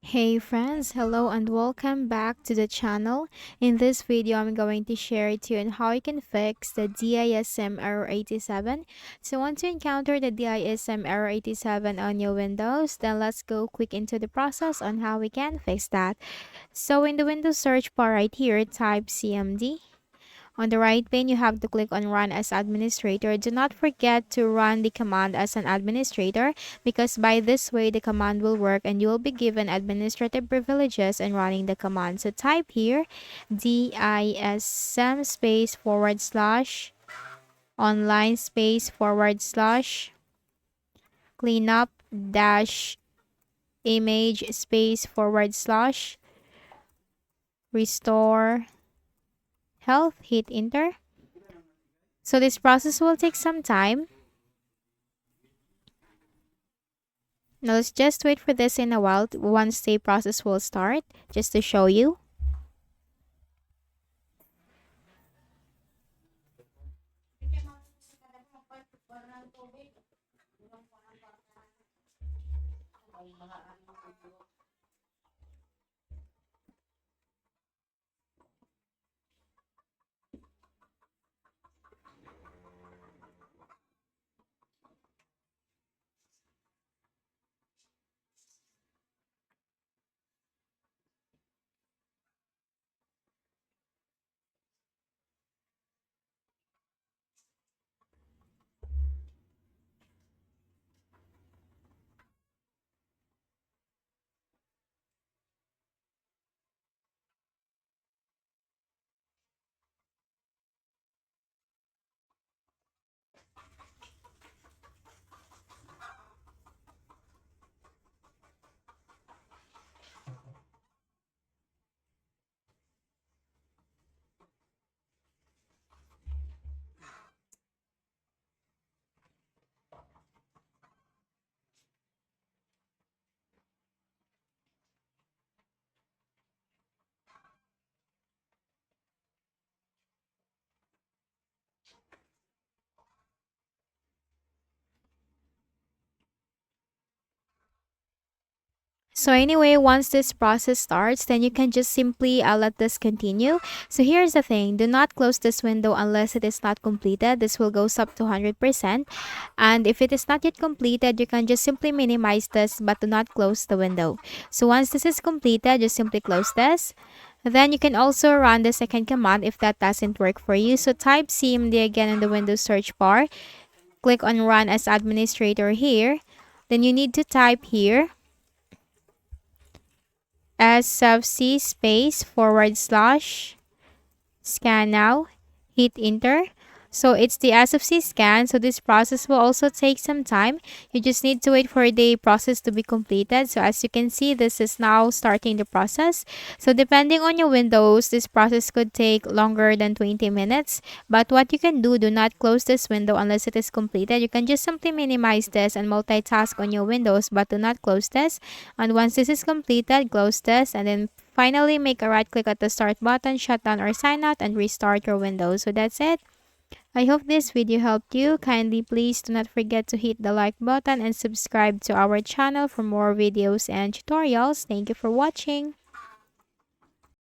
Hey friends, hello and welcome back to the channel. In this video, I'm going to share to you on how you can fix the DISM error 87. So once you encounter the DISM error 87 on your Windows, then let's go quick into the process on how we can fix that. So in the Windows search bar right here, type CMD. On the right pane, you have to click on Run as Administrator. Do not forget to run the command as an administrator because by this way, the command will work and you will be given administrative privileges in running the command. So type here DISM space forward slash online space forward slash cleanup dash image space forward slash restore health. Hit enter. So this process will take some time. Now let's just wait for this in a while once the process will start, just to show you. So anyway, once this process starts, then you can just simply let this continue. So here's the thing, do not close this window unless it is not completed. This will goes up to 100%. And if it is not yet completed, you can just simply minimize this, but do not close the window. So once this is completed, just simply close this. Then you can also run the second command if that doesn't work for you. So type CMD again in the Windows search bar. Click on Run as Administrator here. Then you need to type here sfc space forward slash scan now. Hit enter. So it's the SFC scan. So this process will also take some time. You just need to wait for the process to be completed. So as you can see, this is now starting the process. So depending on your Windows, this process could take longer than 20 minutes. But what you can do not close this window unless it is completed. You can just simply minimize this and multitask on your Windows, but do not close this. And once this is completed, close this and then finally make a right click at the start button, shut down or sign out, and restart your Windows. So that's it. I hope this video helped you. Kindly please do not forget to hit the like button and subscribe to our channel for more videos and tutorials. Thank you for watching.